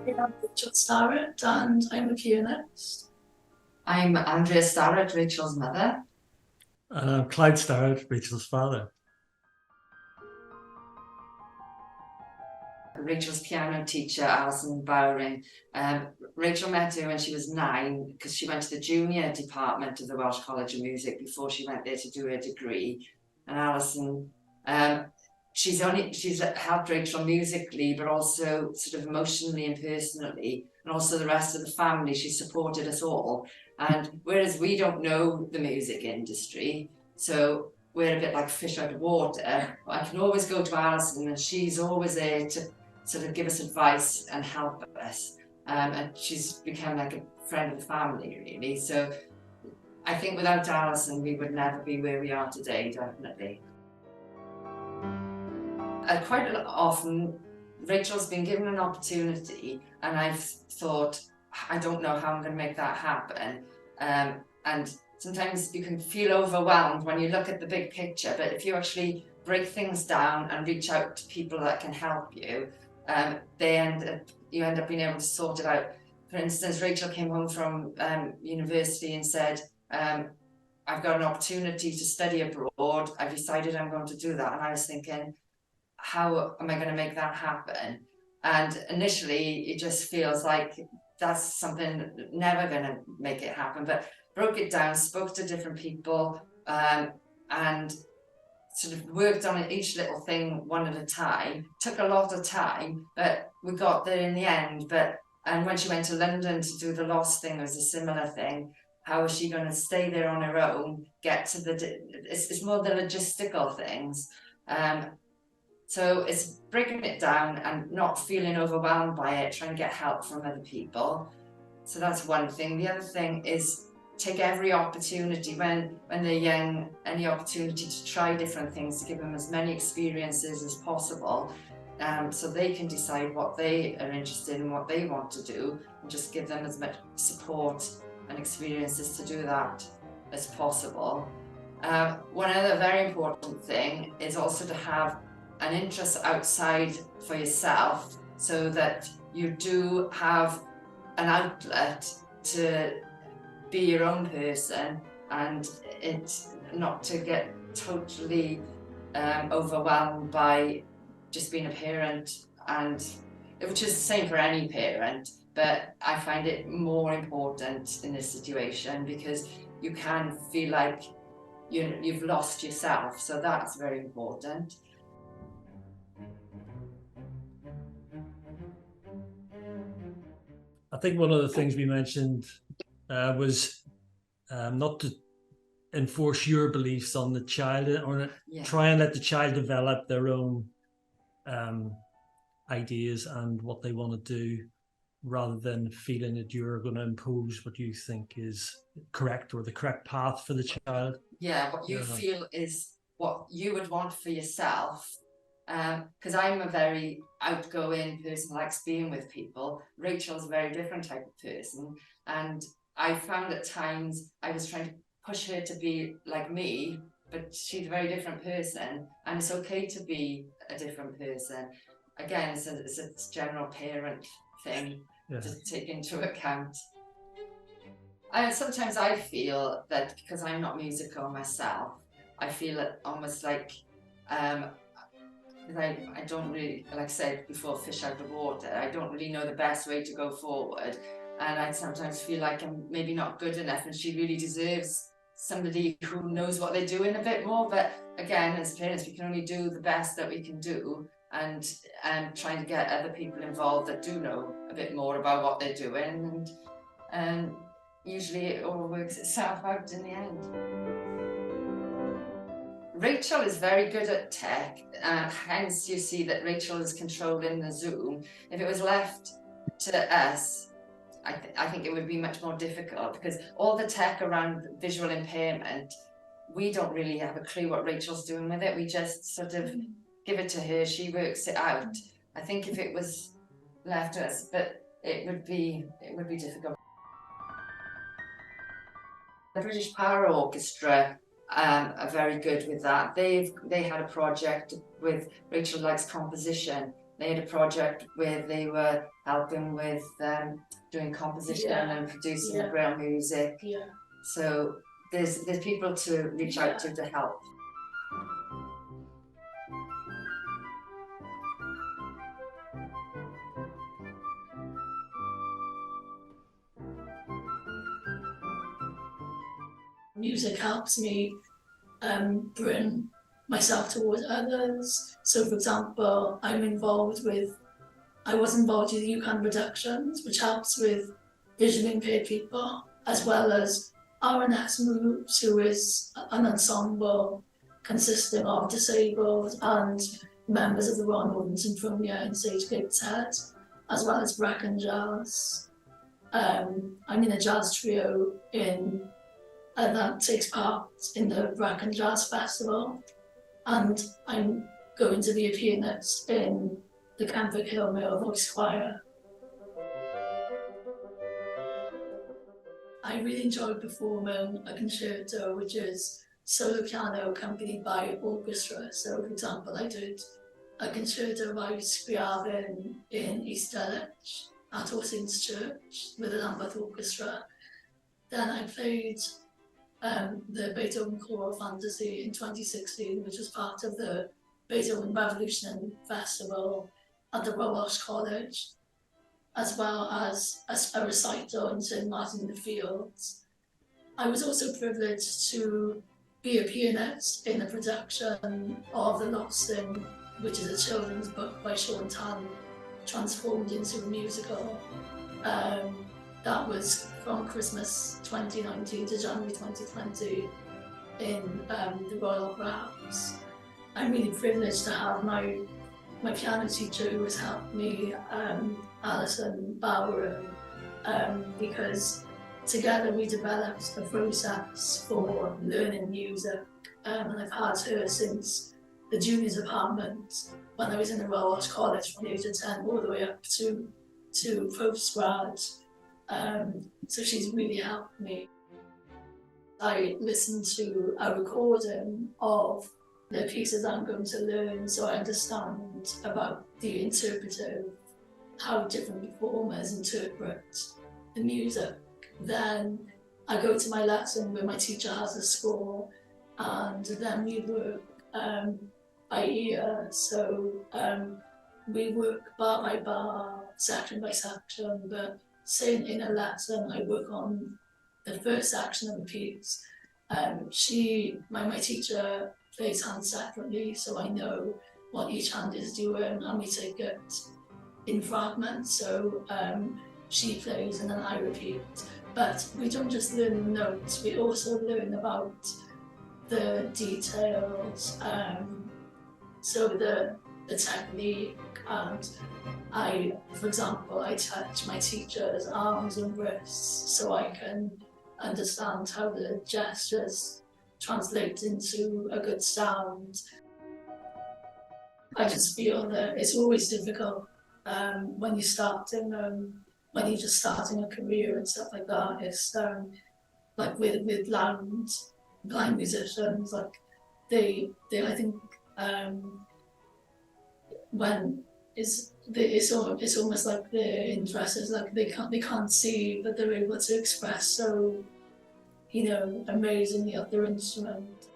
I'm Rachel Starritt and I'm a pianist. I'm Andrea Starritt, Rachel's mother. And I'm Clyde Starritt, Rachel's father. Rachel's piano teacher, Alison Bowring. Rachel met her when she was 9 because she went to the junior department of the Welsh College of Music before she went there to do her degree. And Alison, she's helped Rachel musically, but also sort of emotionally and personally, and also the rest of the family. She supported us all. And whereas we don't know the music industry, so we're a bit like fish out of water, I can always go to Alison and she's always there to sort of give us advice and help us. And she's become like a friend of the family, really. So I think without Alison, we would never be where we are today, definitely. Quite often, Rachel's been given an opportunity and I've thought, I don't know how I'm going to make that happen. And sometimes you can feel overwhelmed when you look at the big picture, but if you actually break things down and reach out to people that can help you, you end up being able to sort it out. For instance, Rachel came home from university and said, I've got an opportunity to study abroad. I've decided I'm going to do that. And I was thinking, how am I going to make that happen? And initially, it just feels like that's something never going to make it happen. But broke it down, spoke to different people, and sort of worked on each little thing one at a time. Took a lot of time, but we got there in the end. And when she went to London to do the Lost thing, it was a similar thing. How is she going to stay there on her own? It's more the logistical things. So it's breaking it down and not feeling overwhelmed by it, trying to get help from other people. So that's one thing. The other thing is take every opportunity when they're young, any opportunity to try different things, to give them as many experiences as possible, so they can decide what they are interested in, what they want to do, and just give them as much support and experiences to do that as possible. One other very important thing is also to have an interest outside for yourself, so that you do have an outlet to be your own person, and it's not to get totally overwhelmed by just being a parent, and which is the same for any parent, but I find it more important in this situation because you can feel like you've lost yourself, so that's very important. I think one of the things we mentioned was not to enforce your beliefs on the child, or try and let the child develop their own ideas and what they want to do, rather than feeling that you're going to impose what you think is correct or the correct path for the child. Yeah, what you feel is what you would want for yourself. Because I'm a very outgoing person, likes being with people. Rachel's a very different type of person, and I found at times I was trying to push her to be like me, but she's a very different person, and it's okay to be a different person. Again, it's a general parent thing to take into account. Sometimes I feel that because I'm not musical myself, I feel it almost like I don't really, like I said before, fish out of water. I don't really know the best way to go forward. And I sometimes feel like I'm maybe not good enough, and she really deserves somebody who knows what they're doing a bit more. But again, as parents, we can only do the best that we can do, and trying to get other people involved that do know a bit more about what they're doing. And usually it all works itself out in the end. Rachel is very good at tech, hence you see that Rachel is controlling the Zoom. If it was left to us, I think it would be much more difficult, because all the tech around visual impairment, we don't really have a clue what Rachel's doing with it. We just sort of give it to her, she works it out. I think if it was left to us, but it would be difficult. The British Power Orchestra are very good with that. They had a project with Rachel Likes Composition, they had a project where they were helping with doing composition and producing the Braille music. Yeah. So there's people to reach out to help. Music helps me bring myself towards others. So, for example, I was involved with UCAN Productions, which helps with visually impaired people, as well as RNS Moves, who is an ensemble consisting of disabled and members of the Royal Northern Symphonia and Sage Gateshead, as well as Brecon Jazz. I'm in a jazz trio that takes part in the Brecon Jazz Festival, and I'm going to be a pianist in the Canford Hill Male Voice Choir. I really enjoyed performing a concerto, which is solo piano accompanied by orchestra. So, for example, I did a concerto by Scriabin in East Dulwich at All Saints Church with the Lambeth Orchestra. Then I played the Beethoven Choral Fantasy in 2016, which was part of the Beethoven Revolution Festival at the Royal Welsh College, as well as a recital in St Martin in the Fields. I was also privileged to be a pianist in the production of The Lost Thing, which is a children's book by Sean Tan, transformed into a musical. That was from Christmas 2019 to January 2020 in the Royal Opera House. I'm really privileged to have my piano teacher who has helped me, Alison Bowering, because together we developed a process for learning music, and I've had her since the junior department when I was in the Royal Welsh College from the age of 10 all the way up to postgrad. So she's really helped me. I listened to a recording of the pieces I'm going to learn, so I understand about the interpretive, how different performers interpret the music. Then I go to my lesson where my teacher has a score, and then we work by ear. So we work bar by bar, section by section, but say in a lesson I work on the first section of the piece. My teacher plays hands separately, so I know what each hand is doing, and we take it in fragments. So she plays and then I repeat. But we don't just learn the notes, we also learn about the details, so the technique, and for example, I touch my teacher's arms and wrists so I can understand how the gestures translate into a good sound. I just feel that it's always difficult when you're just starting a career and stuff like that. It's like with blind musicians, like they I think when it's almost like their interest is like they can't see, but they're able to express so amazingly at their instrument.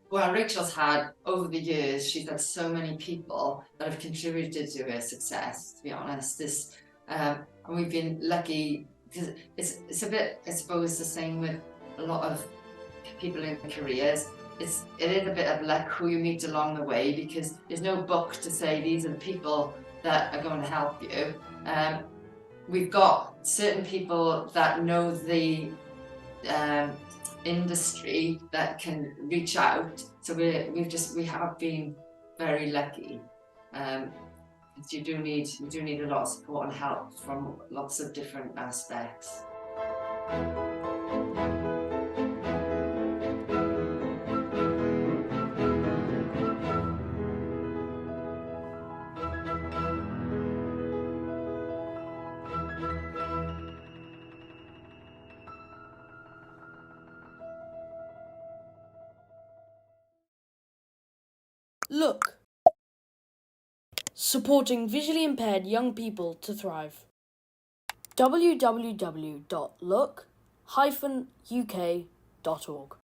Well, Rachel's had, over the years, she's had so many people that have contributed to her success, to be honest. And we've been lucky, because it's a bit, I suppose, the same with a lot of people in careers. It is a bit of luck who you meet along the way, because there's no book to say these are the people that are going to help you. We've got certain people that know the industry that can reach out, so we have been very lucky. You do need a lot of support and help from lots of different aspects. Look. Supporting visually impaired young people to thrive. www.look-uk.org